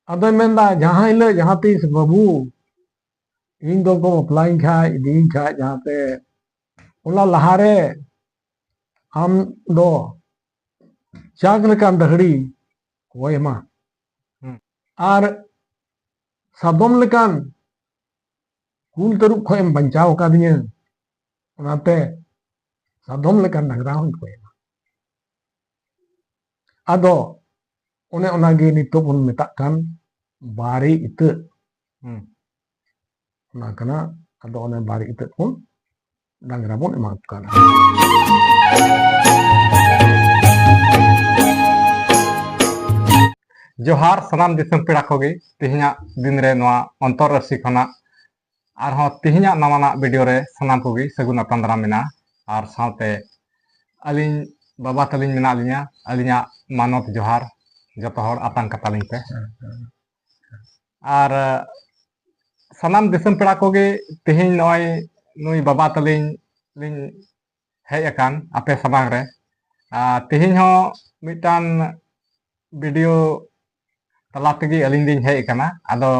अदो मेंदा जहां हिलो जहां तीस बाबू इन दो को बपलाइन खाय इदीन खाय जहां पे उला लहारे हम दो चाक लेकान दहड़ी कोय मा आर सादम लेकान कुल तरुप खोएम बंचाव कादिया ओनाते सादम लेकान डांगरा हूं कोय आदो ओने ओनागे नितो बन मेता कान बारी इते ओना कना आदो ओने बारी इते बन डांगरा बन एमा काना जोहार सनाम दिसम पेड़ा कोगे तिहिना दिन रे नवा अंतरराष्ट्रीय खना आरहों तिहिना नवाना वीडियो रे सनाम कोगे सगुन अपान दाराम मेना आर साथे अलिन बाबा तलिन मेना लिया अलिना मानवत जोहार जतो हर आतां कतालिन पे आर सनाम दिसम पेड़ा कोगे तिहिन नय नुई बाबा तलिन लिन हेज अकान आपे समांग रे तिहिन हो मिटान वीडियो तला तेगे अलिन दिन हेज अकाना आदो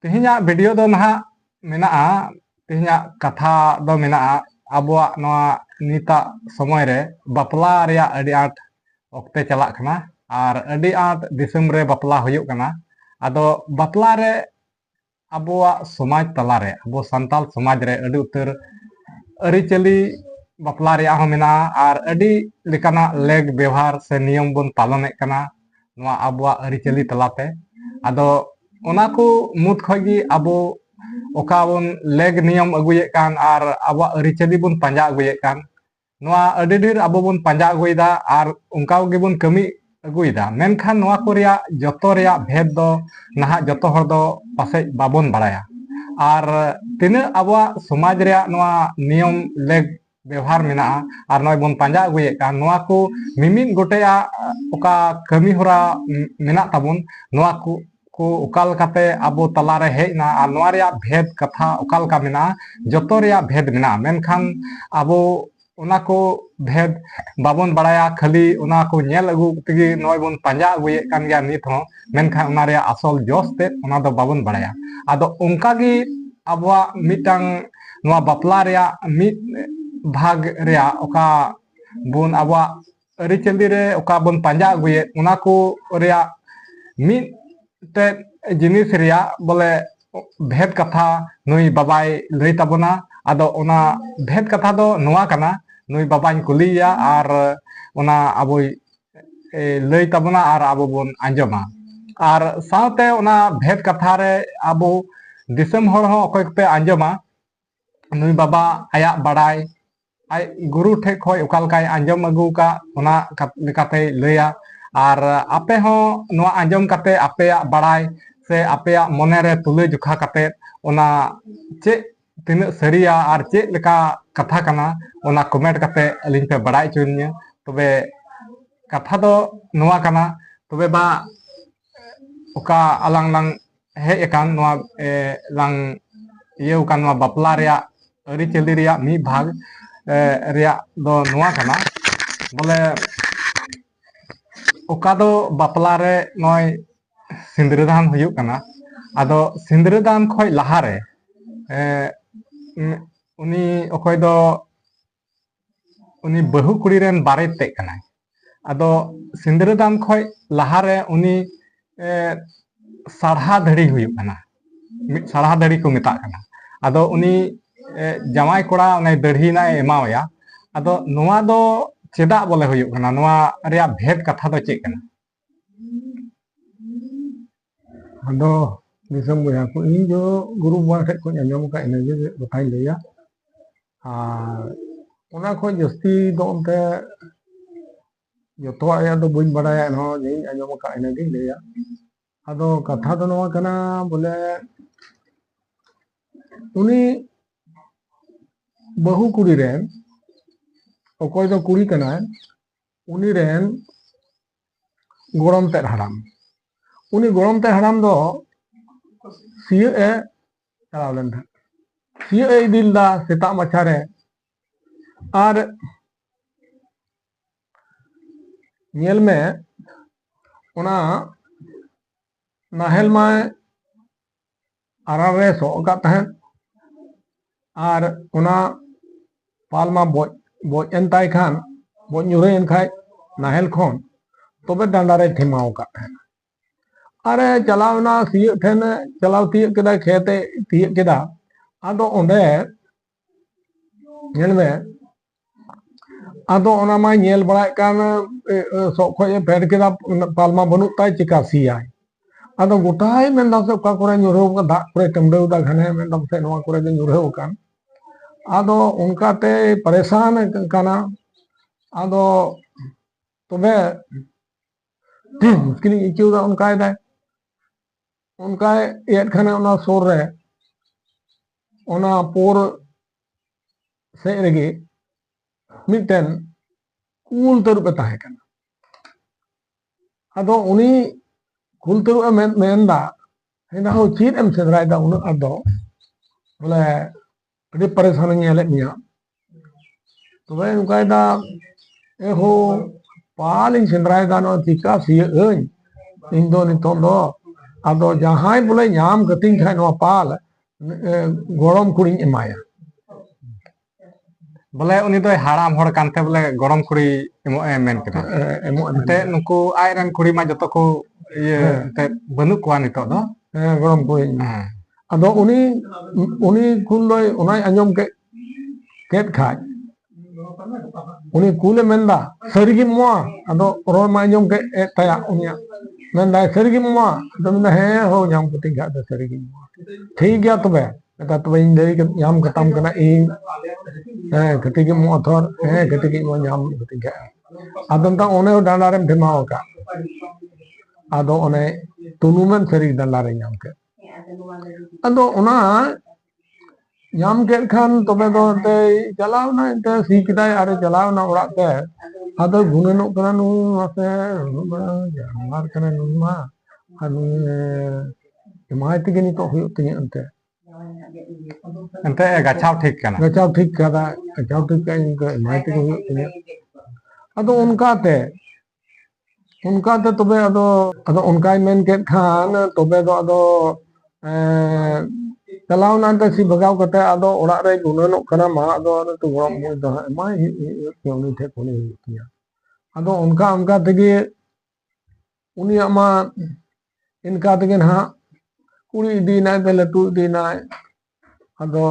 तिहिना वीडियो दो नहा मेना तिहिना कथा दो मेना आबुआ नवा निता समय रे बापला रेया अडी आट ओक्ते चलाक कना आर अडी आट दिसम रे बापला हुयुग कना आदो बापला रे आबुआ समाज तला रे आबो संताल समाज रे अडी उतर अरिचली बापला रेया हो मेना आर अडी लेकाना लेग व्यवहार से नियम बन पालन कना नवा आबुआ अरिचली तलाते आदो ओना को मुद खगी आबो ओका बन लेग नियम अगुये कान आर आबो अरिचली बन पंजा अगुये कान नवा अडी ढेर आबो बन पंजा अगुयदा आर उनका गे बन कमी अगुयदा मेनखान नवा को रेया जतो रेया भेद दो नहा जतो हर दो पासे बाबन बड़ाया आर तिना आबो समाज रेया नवा नियम लेग व्यवहार मेना आर नय बन पंजा अगुये कान नवा को मिमिन गोटेया ओका कमी होरा मेना ताबन नवा को उकाल काते आबो तला रे हेजना आर नवा रेया भेद कथा उकाल का मेना जतो रेया भेद मेना मेनखान आबो ओना को भेद बाबन बड़ाया खाली ओना को नेल अगु तेगे नय बन पंजा अगुये कान गया नित हो मेनखान ओना रेया असल जोस ते ओना दो बाबन बड़ाया आदो ओंका गे आबोआ मिटांग नवा बापला रेया मिट भाग रेया ओका बन आबोआ अरिचली रे ओका बन पंजा अगुये ओना को रेया मिट ते जिनिस रेया बोले भेद कथा नुई बाबाई लई ताबोना आदो ओना भेद कथा दो नवा कना नुई बाबाई कुलिया आर ओना आबोई लई ताबोना आर आबो बन आंजमा आर साथे ओना भेद कथा रे आबो दिसम हर हो अकोय पे आंजमा नुई बाबा आया बड़ाई आई गुरु ठे खोय उकालकाय आंजम अगु का ओना लेकाते लैया आर आपे हो नवा आंजम काते आपेया बड़ाई से आपेया मने रे तुले जुखा काते ओना चे तिना सरिया आर चे लेका कथा कना ओना कमेंट काते अलिन पे बड़ाई चुनिया तबे कथा दो नवा कना तबे बा ओका अलांग लांग हे एकान नवा लांग ये उकान नवा बापला रेया अरिचली रेया मी भाग रेया दो नवा कना बोले ओका दो बापला रे नय सिंदूरदान हुयुग कना आदो सिंदूरदान खोय लहारे उनी ओकोय दो उनी बहु कुड़ी रेन बारे ते कनाय आदो सिंदूरदान खोय लहारे उनी साढ़ा धड़ी हुयुग कना मिट साढ़ा धड़ी को मेता कना आदो उनी जमाई कोड़ा उनी दढ़ी ना एमावया आदो नवा दो चेदा बोले हुयुग कना नवा रेया भेद कथा दो चे कना आदो दिसम बुया को इन जो गुरु बाबा ठे को आंजम का इनगे बताई लैया आर ओना को जस्ती दो उनते जतो आया दो बुन बड़ाया न जे आंजम का इनगे लैया आदो कथा दो नवा कना बोले उनी बहु कुड़ी रेन ओकोय दो कुड़ी कना उनी रेन गोरम ते हराम उनी गोरम ते हराम दो सिय ए चलाव लेन था सिय ए दिल दा सेता मच्छा रे आर नेल में ओना नाहेल माय आरारे सो का तहन आर उना पालमा बoj en tay Khan बoj nyure en खाय नाहेल खोन तबे डांडारे ठेमाव का तहन अरे चलावना सिय ठेन चलाव तिय केदा खेते तिय केदा आदो ओंडे नेल में आदो ओना मा नेल बड़ाय कान सो खोय फेड केदा पालमा बनुक ताय चिका सियाय आदो गोटाय मेन दासे का करे nyurew का दा करे टमडेव दा घने मेन दासे नवा करे nyurew कान आदो उनकाते परेशान काना आदो तबे मुश्किल इचू दा उनकाय दा उनकाय एट खाने ओना सोर रे ओना पोर से रेगे मिटन कूल तरुप ताहे काना आदो उनी कूल तरुप मेनदा हेना हो चीत एम सेदराय दा उन आदो बोले अड़ी परेशान नेले मिया तबे उनकाय दा ए हो पालिन सेदराय दा नो चिका सिय अñ इन दो नितों दो आदो जहां बोले नाम गतिंग खाय नो पाल गरम कुड़ी एमाया बोले उनी तो हाड़ाम हड़ कानते बोले गरम कुड़ी एमो मेन केदा ते नुकु आय रन कुड़ी मा जतो को ये ते बनु को नितो दो गरम कुड़ी आदो उनी कुल दोय उनाय अंजम के केट खाय उनी कुले मेंदा सरिगी मोआ आदो रोय मा अंजम के तया उनिया मेंदा सरिगी मोआ आदो मेंदा हे हो नाम गतिंग खा दा सरिगी मोआ ठीक गया तबे ता तबे इन देरी के नाम खत्म कना इन गतिगी मोआ थोर गतिगी मोआ नाम गतिंग खा आदो ता ओने डांडा रे ठेमाव का आदो ओने तुनुमेन सरिगी डांडा रे नाम के आदो ओना नाम के खान तबे दो ते चलावना ते सी किदाय अरे चलावना ओड़ा ते आदो गुनेनो कना नु मासे जानवर कना नु मा अनु मायते गनी तो हुयो तिनी अंते गछाव ठीक कना गछाव ठीक कदा गछाव ठीक का इनका मायते को हुयो तिनी आदो उनका ते तबे आदो उनका मेन के खान तबे दो आदो चलावना ते सी भगाव कते आदो ओड़ा रे गुनेनो कना मा आदो तो गरम मुई दो मा उनी ठे कोनी हुयो तिया आदो उनका तेगे उनी आमा इनका तेगे ना कुड़ी इदी नाय ते लटू इदी नाय आदो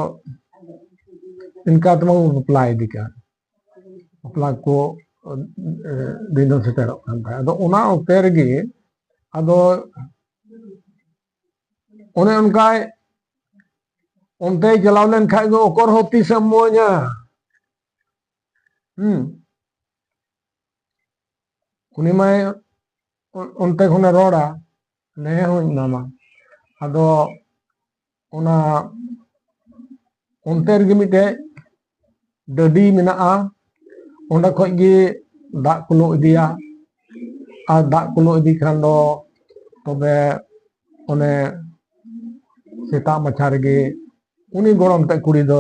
इनका तमा बपला इदी का बपला को दिनो सेटेरो कान था आदो ओना ओक्ते रेगे आदो ओने उनका onte jalaulen खाय गो ओकर होती समोnya उनी माय onte खने रोड़ा ने हो नामा आदो ओना onte रेगे मिटे डडी मेनाआ ओंडा खय गे दा कुलो इदिया आ दा कुलो इदी खान दो तबे ओने सेता मछा रेगे उनी गरम ते कुड़ी दो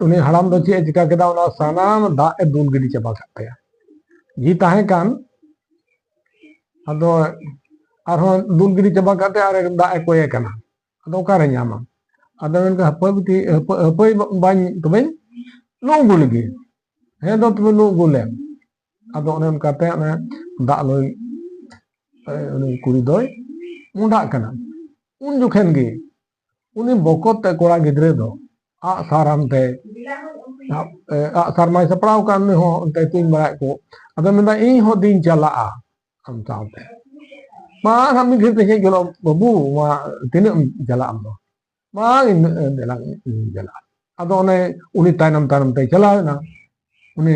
उनी हड़ाम दो चे चिका केदा ओना सानाम दा ए दूल गिडी चबा काया जी ताहे कान आदो आरो दूल गिडी चबा काते आरे दा ए कोये काना आदो कारे न्यामा आदो इनका हपय बाñ तबे लो गुलगी हे दो तबे लो गुले आदो ओने उनकाते ओने दा लोय उनी कुड़ी दोय मुंडा काना उन जुखेन गे उनी बकत ते कोड़ा गिद्रे दो आ साराम ते आ सारमाय सपड़ाव कान हो ते तुम बराय को अदो मेंदा इन हो दिन चला हम सावते मा हम घिर ते गेलो बाबू मा तिने चला हम मा इन देला चला अदो ओने उनी तायनम ते चला ना उनी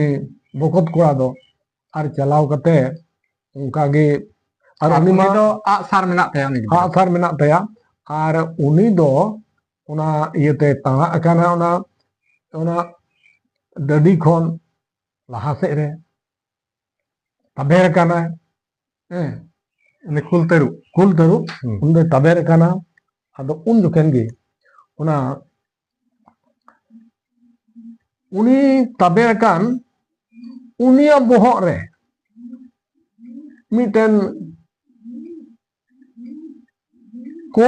बकत कोड़ा दो आर चलाव कते उनका गे आर उनी मा दो आ सार मेना तया उनी आ सार मेना तया आर उनी दो ओना इयते ताङा अकाना ओना डडी खन लहा से रे तबेर काना उनी कुल तरू उनदे तबेर काना आदो उन जुखेन गे ओना उनी तबेर कान उनिया बोहग रे मिटन को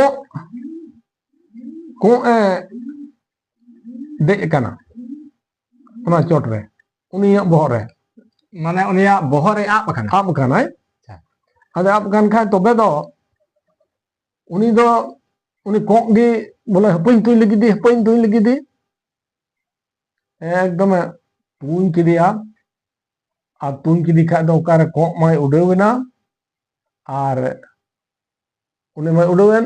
dek kana ona chot re uniya bohor re माने उनिया बोहर रे आप खाना ab kanai अच्छा ade ab kan khai tobe do uni do uni kok gi bole hapain tuin lagi di ekdom tuin kidia ar tuin kidi kha do okare kok mai udewena ar uni mai udewen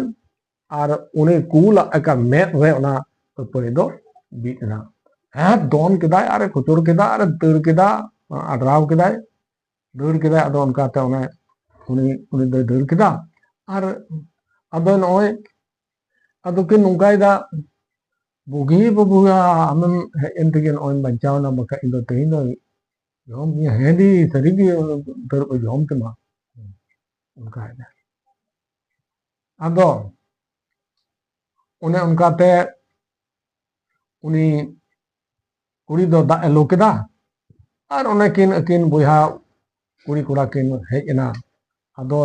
ar uni kula eka met re ona pari do bitna don kedai are kucur keda are tir keda adraw kedai dur keda ado onka te one uni dur keda ar ado noy ado kin nungkai da bugi buga amem entigen on bancao na maka indo tehindo yom ni hedi sarigi ter yom te ma nungkai da ado une onka te uni kuri do da elo keda ar one kin boya kuri kura kin hej ena ado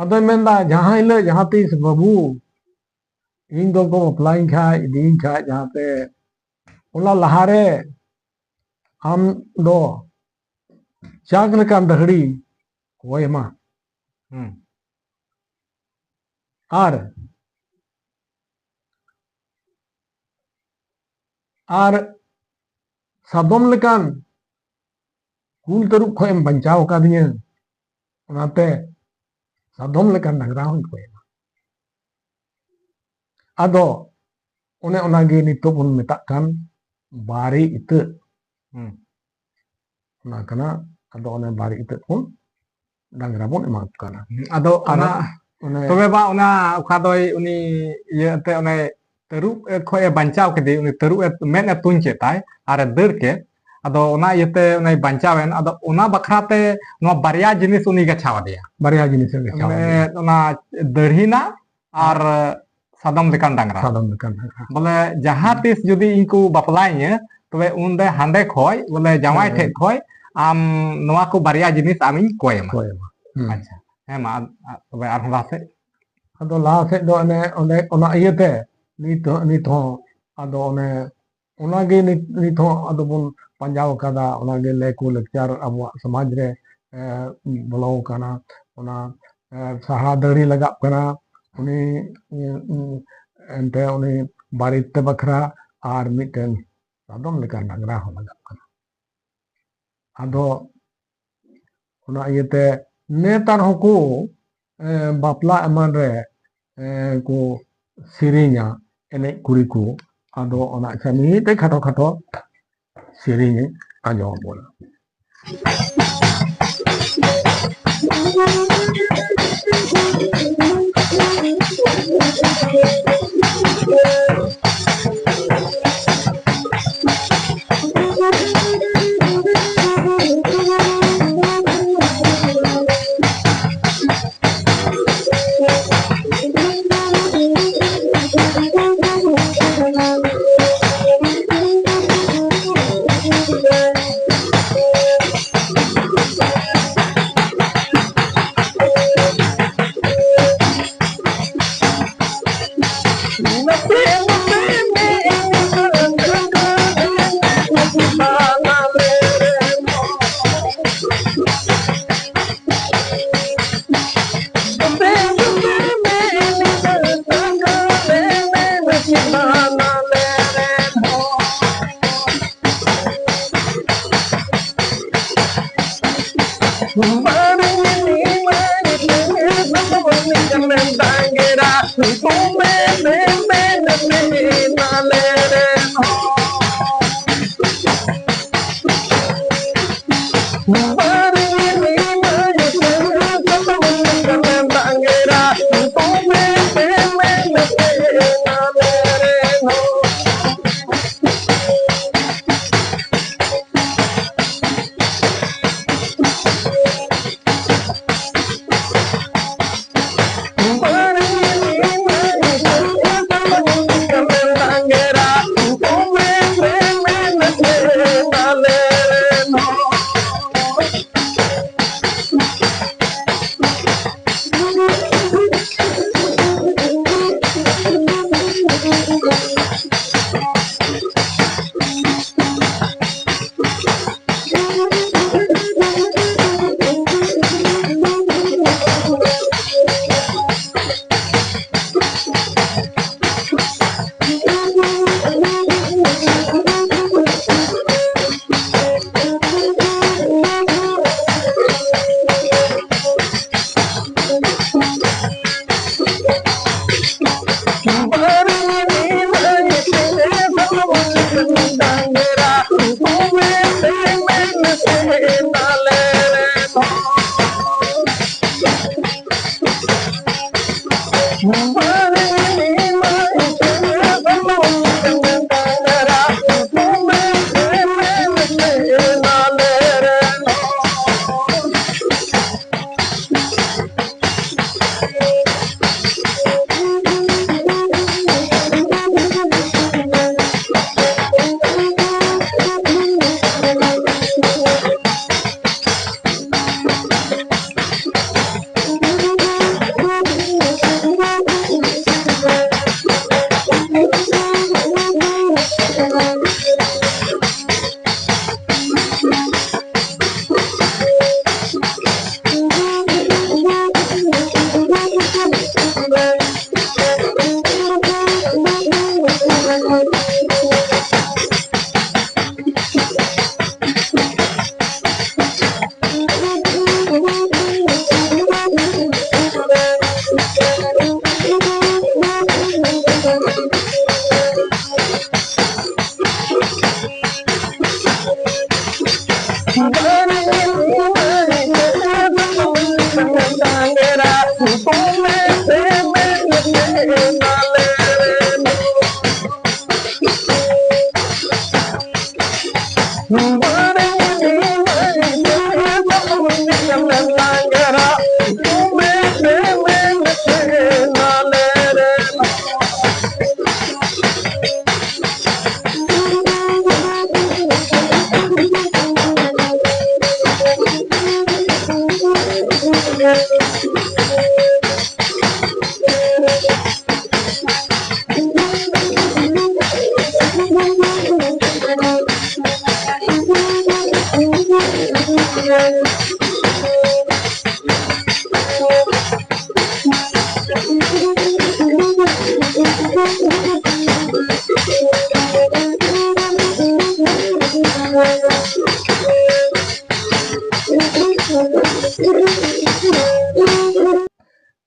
ado menda jahan hile jahan tis babu ᱤᱧ ᱫᱚ ᱠᱚ ᱵᱟᱯᱞᱟᱧ ᱠᱷᱟᱡ ᱤᱫᱤᱧ ᱠᱷᱟᱡ ᱡᱟᱦᱟᱸᱛᱮ ᱚᱱᱟ ᱞᱟᱦᱟᱨᱮ ᱟᱢ ᱫᱚ ᱪᱟᱠ ᱞᱮᱠᱟᱱ ᱫᱟᱹᱦᱲᱤ ᱠᱚᱭ ᱮᱢᱟ ᱟᱨ ᱥᱟᱫᱚᱢ ᱞᱮᱠᱟᱱ ᱠᱩᱞ ᱛᱟᱹᱨᱩᱵ ᱠᱷᱚᱡ ᱮᱢ ᱵᱟᱧᱪᱟᱣ ᱟᱠᱟᱫᱤᱧᱟ ᱚᱱᱟᱛᱮ ᱥᱟᱫᱚᱢ ᱞᱮᱠᱟᱱ ᱰᱟᱝᱨᱟ ᱦᱚᱸᱧ ᱠᱚᱭ ᱮᱢᱟ ᱟᱫᱚ ᱚᱱᱮ ᱚᱱᱟᱜᱮ ᱱᱤᱛᱚᱜ ᱵᱚᱱ ᱢᱮᱛᱟᱜ ᱠᱟᱱ ᱵᱟᱨᱮ ᱤᱛᱟᱹᱫ ᱚᱱᱟ ᱠᱟᱱᱟ ᱟᱫᱚ ᱚᱱᱮ ᱵᱟᱨᱮ ᱤᱛᱟᱹᱫ ᱵᱚᱱ ᱰᱟᱝᱨᱟ ᱵᱚᱱ ᱮᱢᱟ ᱠᱚ ᱠᱟᱱᱟ ᱟᱫᱚ ᱚᱱᱟ ᱚᱱᱮ ᱛᱚᱵᱮ ᱵᱟ ᱚᱱᱟ ᱚᱠᱟ ᱫᱚᱭ ᱩᱱᱤ ᱤᱭᱟᱹ ᱛᱮ ᱚᱱᱮ ᱛᱟᱹᱨᱩᱵ ᱠᱷᱚᱡ ᱮ ᱵᱟᱧᱪᱟᱣ ᱠᱮᱫᱮ ᱩᱱᱤ ᱛᱟᱹᱨᱩᱵ ᱢᱮᱫ ᱮ ᱛᱩᱧ ᱠᱮᱫ ᱛᱟᱭ ᱟᱨ ᱮ ᱫᱟᱹᱲ ᱠᱮᱫ ᱟᱫᱚ ᱚᱱᱟ ᱤᱭᱟᱹᱛᱮ ᱩᱱᱤ ᱵᱟᱧᱪᱟᱣᱮᱱ ᱟᱫᱚ ᱚᱱᱟ ᱵᱟᱠᱷᱨᱟᱛᱮ ᱱᱚᱣᱟ ᱵᱟᱨᱭᱟ ᱡᱤᱱᱤᱥ ᱩᱱᱤ ᱜᱟᱪᱷᱟᱣ ᱟᱫᱮᱭᱟ ᱵᱟᱨᱭᱟ ᱡᱤᱱᱤᱥ ᱮ ᱜᱟᱪᱷᱟᱣ ᱟᱫᱮᱭᱟ ᱚᱱᱟ ᱫᱟᱹᱲᱦᱤᱱᱟ ᱟᱨ ᱥᱟᱫᱚᱢ ᱞᱮᱠᱟᱱ ᱰᱟᱝᱨᱟ ᱥᱟᱫᱚᱢ ᱞᱮᱠᱟᱱ ᱵᱚᱞᱮ ᱡᱟᱦᱟᱸ ᱛᱤᱥ ᱡᱩᱫᱤ ᱤᱧ ᱠᱚ ᱵᱟᱯᱞᱟᱧᱟ ᱛᱚᱵᱮ ᱩᱱᱫᱮ ᱦᱟᱸᱰᱮ ᱠᱷᱚᱡ ᱵᱚᱞᱮ ᱡᱟᱶᱟᱭ ᱴᱷᱮᱡ ᱠᱷᱚᱡ ᱟᱢ ᱱᱚᱣᱟ ᱠᱚ ᱵᱟᱨᱭᱟ ᱡᱤᱱᱤᱥ ᱟᱢᱤᱧ ᱠᱚᱭ ᱮᱢᱟ ᱟᱪᱪᱷᱟ ᱦᱮᱸ ᱢᱟ ᱛᱚᱵᱮ ᱟᱨᱦᱚᱸ ᱞᱟᱦᱟ ᱥᱮᱫ ᱟᱫᱚ ᱞᱟᱦᱟ ᱥᱮᱫ ᱫᱚ ᱚᱱᱮ ᱚᱱᱟ ᱤᱭᱟᱹᱛᱮ ᱱᱤᱛ ᱦᱚᱸ ᱟᱫᱚ ᱚᱱᱟᱜᱮ ᱱᱤᱛ ᱦᱚᱸ ᱟᱫᱚ ᱵᱚᱱ ᱯᱟᱸᱡᱟᱣ ᱟᱠᱟᱫᱟ ᱚᱱᱟᱜᱮ ᱞᱮᱠᱚ ᱞᱟᱠᱪᱟᱨ ᱟᱵᱚᱣᱟᱜ ᱥᱚᱢᱟᱡᱽ ᱨᱮ ᱵᱚᱞᱚ ᱟᱠᱟᱱᱟ ᱚᱱᱟ ᱥᱟᱦᱟ ᱫᱟᱹᱲᱦᱤ ᱞᱟᱜᱟᱜ ᱠᱟᱱᱟ ᱩᱱᱤ ᱮᱱᱛᱮ ᱩᱱᱤ ᱵᱟᱨᱮᱛ ᱛᱮ ᱵᱟᱠᱷᱨᱟ ᱟᱨ ᱢᱤᱫᱴᱮᱱ ᱥᱟᱫᱚᱢ ᱞᱮᱠᱟᱱ ᱰᱟᱝᱨᱟ ᱦᱚᱸ ᱞᱟᱜᱟᱜ ᱠᱟᱱᱟ ᱟᱫᱚ ᱚᱱᱟ ᱤᱭᱟᱹᱛᱮ ᱱᱮᱛᱟᱨ ᱦᱚᱸᱠᱚ ᱵᱟᱯᱞᱟ ᱮᱢᱟᱱ ᱨᱮ ko sirinya enek kuriku ado ona kami te khato sirinya anjom bola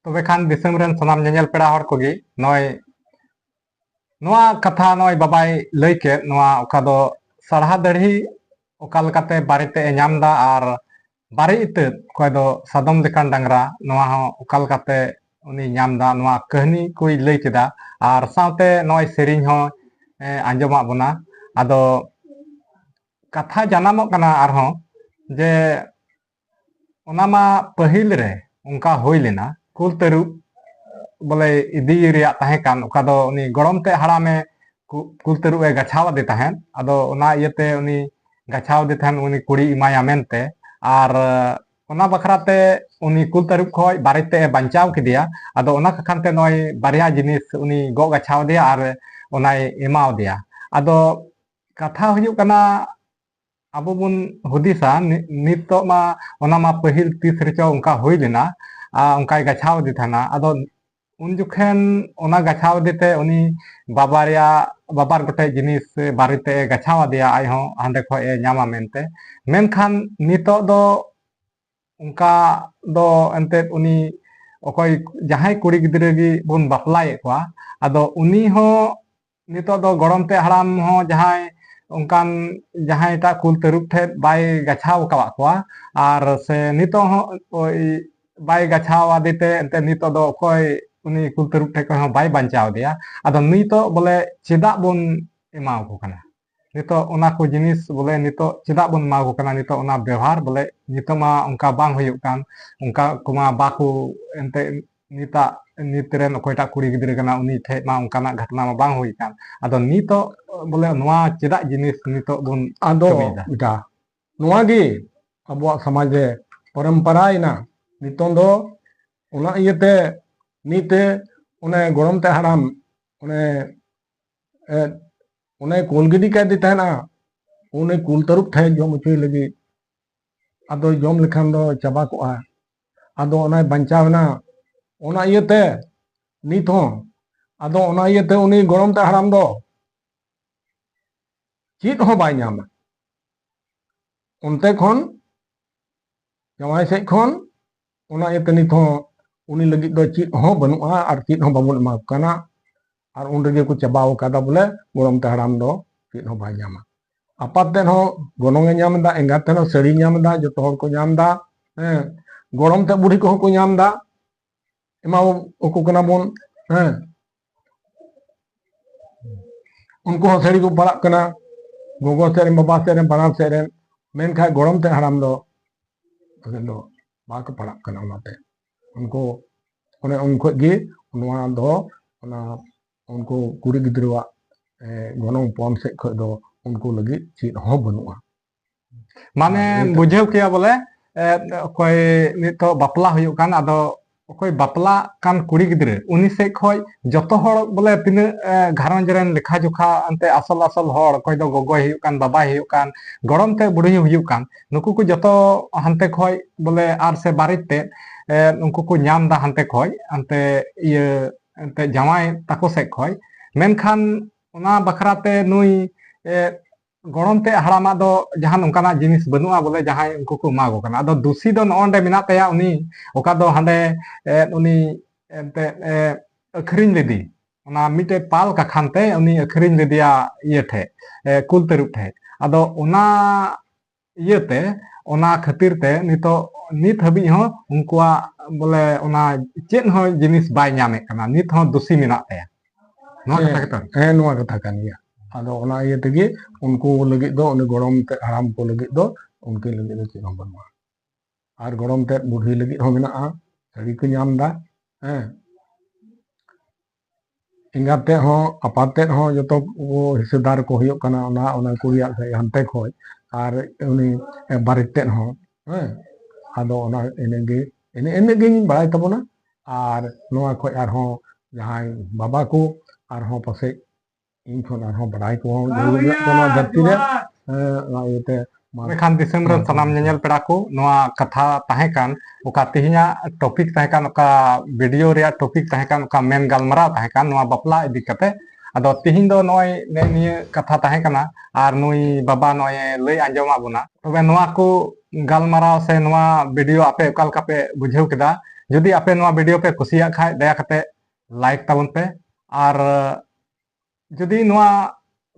तबे खान दिसम रेन सनाम नेनेल पेड़ा हर कोगी नय नोआ कथा नय बाबाय लई के नोआ ओका दो सारहा दढ़ी ओका लकाते बारिते ए नामदा आर बारी इतत कोय दो सादम लेकान डांगरा नोआ हो ओका लकाते उनी नामदा नोआ कहनी कोई लई केदा आर सावते नय सेरिंग हो आंजमा बना आदो कथा जानामो कना आरहो जे ओनामा पहिल रे उनका होई लेना कुल तरुप बोले इदी रिया ताहे कान ओका दो उनी गड़मते हड़ामे कुल तरुप ए गछाव दे ताहेन आदो ओना इयते उनी गछाव दे ताहेन उनी कुड़ी इमाया मेनते आर ओना बखराते उनी कुल तरुप खोय बारिते ए बंचाव किदिया आदो ओना कखानते नय बारिया जिनिस उनी गो गछाव दिया आर ओनाय एमाव दिया आदो कथा हुयु कना अब बुन हुदिसा नितो मा ओना मा पहिल तीस रिचो उनका हुई लेना उनका गछाव दी थाना आदो उन जुखेन ओना गछाव देते उनी बाबारिया बाबार गोटे जिनिस बारिते गछाव दिया आय हो हांडे खो ए नामा मेनते मेनखान नितो दो उनका दो एंते उनी ओकोय जहाय कुड़ी गिद्रे गी बुन बापलाये कोआ आदो उनी हो नितो दो गड़मते हड़ाम हो जहाय उनकान जहां टा कुल तरुप ठे बाय गछाव कवा कोआ आर से नितो हो बाय गछाव आदिते एंते नितो दो कोय उनी कुल तरुप ठे को बाय बंचाव दिया आदो नितो बोले चेदा बुन एमाव को कना नितो ओना को जिनिस बोले नितो चेदा बुन एमाव को कना नितो ओना व्यवहार बोले नितो मा उनका बांग हुयुक कान उनका कुमा बाकू एंते निता नितरेन कोयटा कुड़ी गिद्रे कना उनी ठे मा उनकाना घटना मा बांग हुई कान आदो नितो बोले नोआ चेदा जिनिस नितो बुन आदो इटा नोआ गी अबुआ समाज रे परंपरा इना नितों दो ओना इयते नीते उने गरमते हराम उने कुल गिडी का दी तहना उने कुल तरुप थे जम उचुई लगी आदो जम लेखान दो चाबा कोआ आदो ओना बंचावना ओना इयते नित हो आदो ओना इयते उनी गरमते हराम दो चीत हो बाय नामा उनते खन जमाई से खन ओना इयते नित हो उनी लगी दो चीत हो बनुआ आर चीत हो बाबुन एमा कना आर उन रगे को चबाव कादा बोले गरमते हराम दो चीत हो बाय नामा apat ten ho gonong e nyam da, engat ten ho sari nyam da, joto hor ko nyam da, gorom te budi ko nyam da, ema uku kana bon, उनको हंसड़ी को पड़ा कना गोगो से बाबा से बना से मेनखा गोरम ते हराम दो दो बाक पड़ा कना उनाते उनको उन्हें उनको गे उनवा दो उना उनको कुड़ी गिद्रवा गोनों पॉन से ख दो उनको लगी चीज हो बनुआ माने बुझेव किया बोले कोई नितो बापला हुयुक कान आदो कोई बापला कान कुड़ी गिद्रे उनी से खोय जतो हर बोले तिना घारंज रेन लेखा जोखा अंते असल असल हर कोई दो गोगो हुयुक कान बाबा हुयुक कान गरम ते बुढ़ी हुयुक कान नुकु को जतो हंते खोय बोले आर से बारित ते उनको को नाम दा हंते खोय अंते ये अंते जमाई ताको से खोय मेनखान उना बखराते नुई गरम ते हरामा दो जहां उनकाना जिनिस बनुआ बोले जहां उनको को मागो काना आदो दुसी दो नोंडे मिना तया उनी ओका दो हांडे उनी एंते अखरिन लेदी उना मिटे पाल का खानते उनी अखरिन लेदिया ये ठे कुल तरुप ठे आदो उना इयते उना खातिर ते नितो नित हबी हो उनकुआ बोले उना चेन हो जिनिस बाय ᱧᱟᱢᱮ काना नित हो दुसी मिना तया नो कथा कता नुआ कथा कान गया आदो उना ये तेगे उनको लगे दो उन गरम ते हराम को लगे दो उनके लगे दो चेन हो बनवा आर गरम ते बुढ़ी लगे हो मेना सड़ी को नाम दा इंगाते हो अपाते हो जतो वो हिस्सेदार को हुयो कना उना उना कुरिया से हंते खोय आर उनी बारिते हो आदो उना एनेगे बड़ाई तबना आर नोआ खोय आर हो जहां बाबा को आर हो पासे इन खन आर हो बड़ाई को कोनो धरती रे आयते मेखान दिसम रन सनाम नेल पेड़ा को नोआ कथा ताहे कान ओका तिहिया टॉपिक ताहे कान ओका वीडियो रे टॉपिक ताहे कान ओका मेन गालमरा ताहे कान नोआ बपला इदी कते आदो तिहिन दो नोय निये कथा ताहे काना आर नुई बाबा नोय लई आंजमा बुना तबे नोआ को गालमरा से नोआ वीडियो आपे ओकाल कापे बुझेव केदा जदि आपे नोआ वीडियो पे कुसिया खाय दया कते लाइक ताबन पे आर जदि नोआ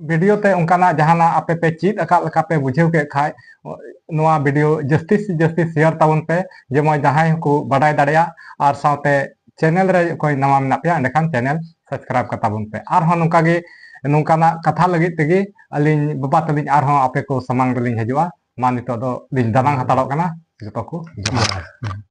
वीडियो ते उनकाना जहाना आपे पे चीज अका लका पे बुझेव के खाय नोआ वीडियो जस्ती से जस्ती शेयर ताबन पे जेमो जहाय को बडाय दाड़िया आर साथे चैनल रे कोई नवा मेना पे अंडखान चैनल सब्सक्राइब का ताबन पे आर हो नुका गे नुकाना कथा लगी तेगे अलिन बाबा तलिन आर हो आपे को समांग रलिन हजुआ मा नितो दो दिन दानांग हताड़ो कना जतो को